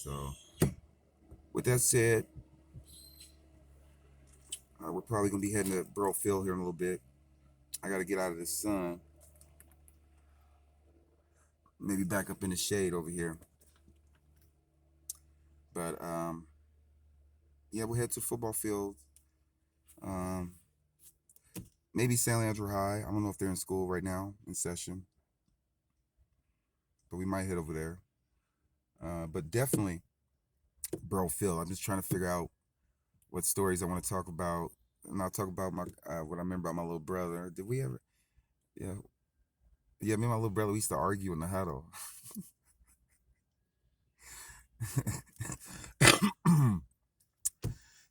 So, with that said, we're probably gonna be heading to Burrow Field here in a little bit. I got to get out of the sun. Maybe back up in the shade over here. But yeah, we'll head to football field. Um, maybe San Leandro High. I don't know if they're in school right now in session, but we might head over there. But definitely Burrow Field. I'm just trying to figure out what stories I want to talk about. And I'll talk about my what I remember about my little brother. Did we ever? Yeah, yeah. Me and my little brother we used to argue in the huddle.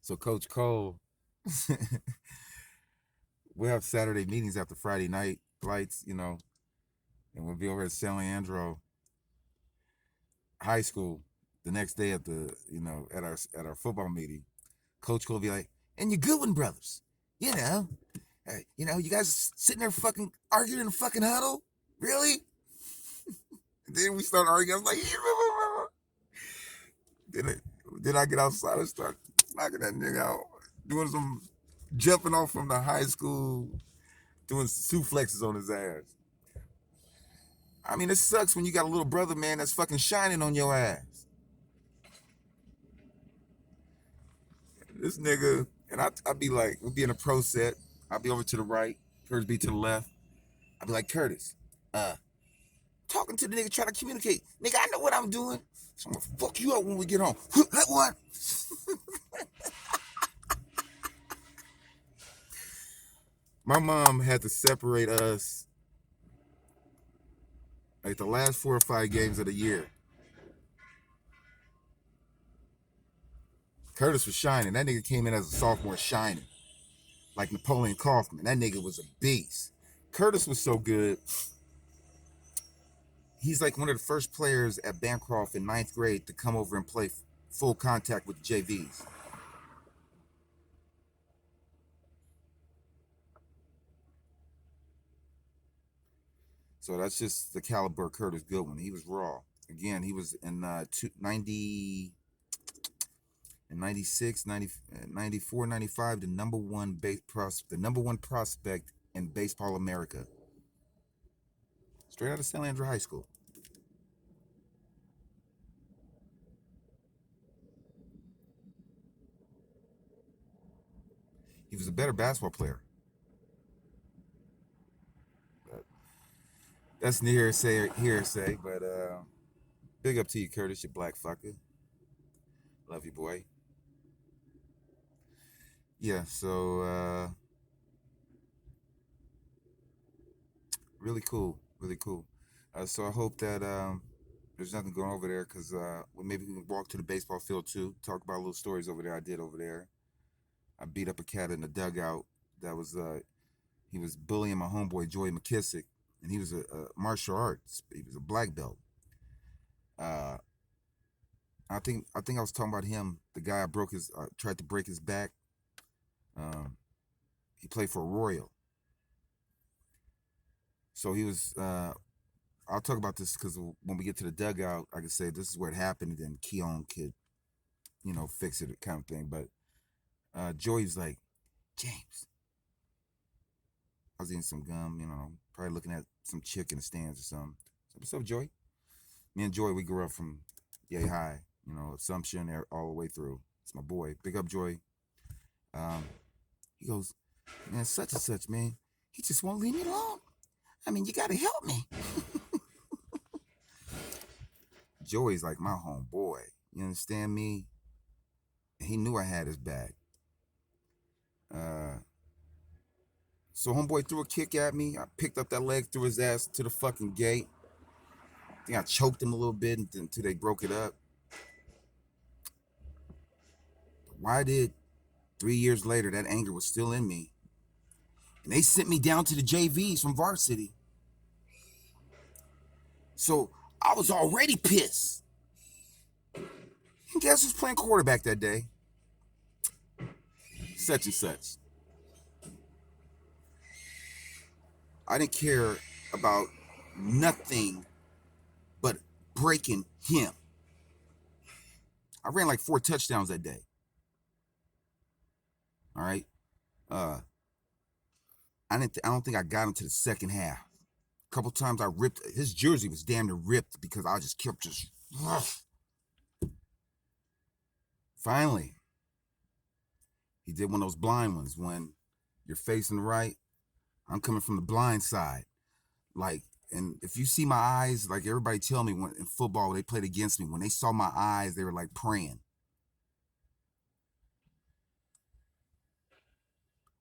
So Coach Cole, we'll have Saturday meetings after Friday night lights, and we'll be over at San Leandro High School the next day at our football meeting. Coach Cole will be like, "And you Goodwin brothers, you guys sitting there fucking arguing in a fucking huddle, really?" And then we start arguing. I was like, then I get outside and start knocking that nigga out, doing some jumping off from the high school, doing suplexes on his ass. I mean, it sucks when you got a little brother, man, that's fucking shining on your ass. This nigga, and I'd be like, we'll be in a pro set. I'll be over to the right, Curtis be to the left. I'd be like, Curtis, talking to the nigga, trying to communicate. Nigga, I know what I'm doing. So I'm gonna fuck you up when we get home. What? My mom had to separate us like the last 4 or 5 games of the year. Curtis was shining. That nigga came in as a sophomore shining. Like Napoleon Kaufman. That nigga was a beast. Curtis was so good. He's like one of the first players at Bancroft in 9th grade to come over and play full contact with the JVs. So that's just the caliber of Curtis Goodwin. He was raw. Again, he was in 90, in 96, 90, 94, 95, the number one prospect in Baseball America. Straight out of San Leandro High School. He was a better basketball player. But that's hearsay, but big up to you, Curtis, you black fucker. Love you, boy. Yeah, so really cool, really cool. So I hope that there's nothing going over there because maybe we can walk to the baseball field too, talk about little stories over there I did over there. I beat up a cat in the dugout that was he was bullying my homeboy Joey McKissick, and he was a martial arts. He was a black belt. Uh, I think I was talking about him. The guy I tried to break his back. Um, he played for Royal, so he was. I'll talk about this because when we get to the dugout, I can say this is where it happened, and then Keon could, fix it, kind of thing. But Joey's like, James. I was eating some gum, probably looking at some chick in the stands or something. So, what's up, Joey? Me and Joey, we grew up from Yay High, Assumption all the way through. It's my boy. Big up, Joey. He goes, man, such and such, man. He just won't leave me alone. I mean, you got to help me. Joey's like my homeboy. You understand me? And he knew I had his back. So homeboy threw a kick at me. I picked up that leg, threw his ass to the fucking gate. I think I choked him a little bit until they broke it up. Why did 3 years later that anger was still in me? And they sent me down to the JVs from varsity. So I was already pissed. And guess who's playing quarterback that day? Such and such. I didn't care about nothing but breaking him. I ran like 4 touchdowns that day. All right. Uh, I don't think I got into the second half. A couple times I ripped his jersey was damn near ripped because I just kept just. Finally, he did one of those blind ones when you're facing right. I'm coming from the blind side. Like, and if you see my eyes, like everybody tell me when in football they played against me, when they saw my eyes, they were like praying.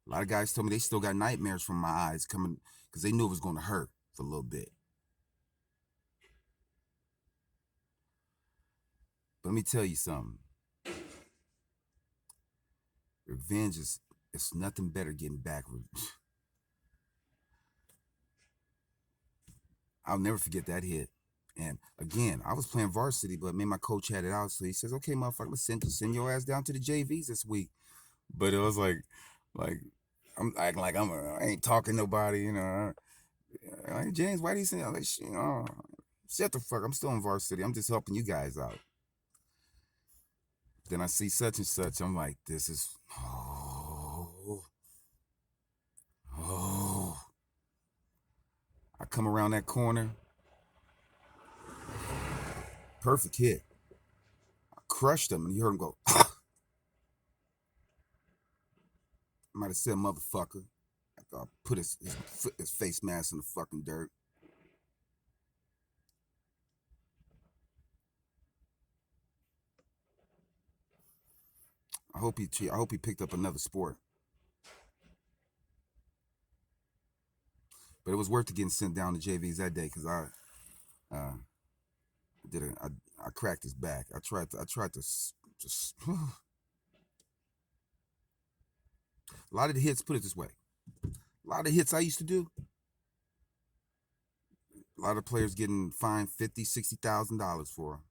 A lot of guys told me they still got nightmares from my eyes coming because they knew it was going to hurt for a little bit. But let me tell you something. Revenge is it's nothing better getting back. I'll never forget that hit. And again, I was playing varsity, but me and my coach had it out. So he says, "Okay, motherfucker, let's send your ass down to the JVs this week." But it was like I'm acting like I ain't talking to nobody, you know. Like, James, why do you say that? Like, shut the fuck. I'm still in varsity. I'm just helping you guys out. Then I see such and such. I'm like, this is oh. I come around that corner. Perfect hit. I crushed him, and you heard him go. I might have said, "Motherfucker." I put his face mask in the fucking dirt. I hope he picked up another sport. But it was worth it getting sent down to JVs that day because uh, did it. I cracked his back. I tried to just a lot of the hits. Put it this way, a lot of the hits I used to do. A lot of players getting fined $50,000, $60,000 for.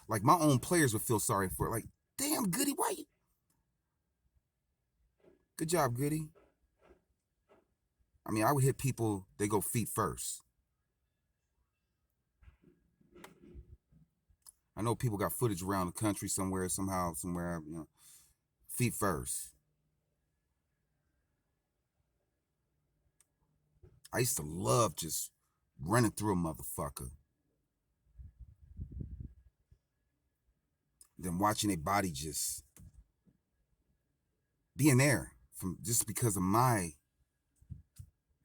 Like my own players would feel sorry for it. Like, damn, Goody, why you? Good job, Goody. I mean, I would hit people. They go feet first. I know people got footage around the country somewhere, somehow, somewhere. You know, feet first. I used to love just running through a motherfucker, then watching a body just being there from just because of my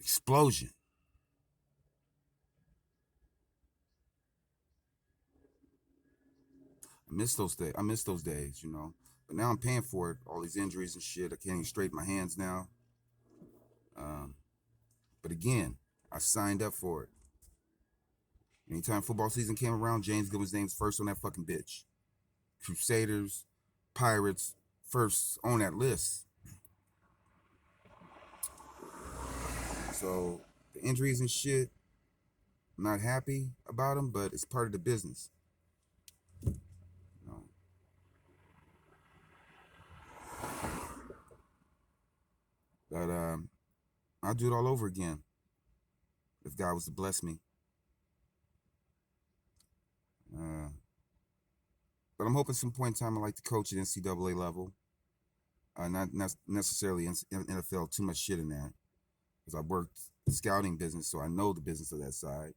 explosion. I miss those days. I miss those days, you know. But now I'm paying for it. All these injuries and shit. I can't even straighten my hands now. Um, but again, I signed up for it. Anytime football season came around, James Goodwin's name's first on that fucking bitch. Crusaders, Pirates, first on that list. So the injuries and shit, I'm not happy about them, but it's part of the business. You know? But I'll do it all over again if God was to bless me. Uh, but I'm hoping some point in time I like to coach at NCAA level. Not necessarily in NFL, too much shit in that. Because I worked scouting business, so I know the business of that side.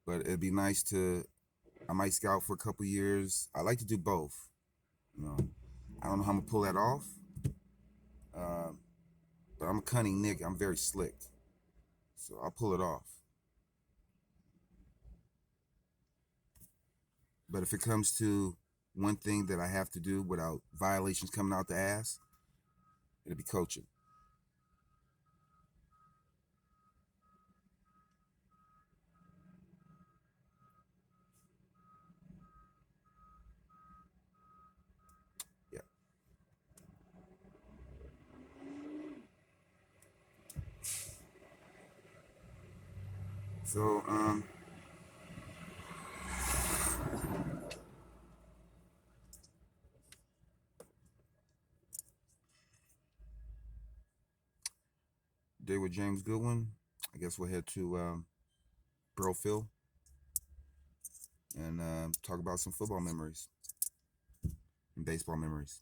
But it'd be nice I might scout for a couple years. I like to do both. You know, I don't know how I'm gonna pull that off. Uh, but I'm a cunning nigga. I'm very slick. So I'll pull it off. But if it comes to one thing that I have to do without violations coming out the ass, it'll be coaching. Yeah. So, day with James Goodwin. I guess we'll head to Brofield and talk about some football memories. and baseball memories.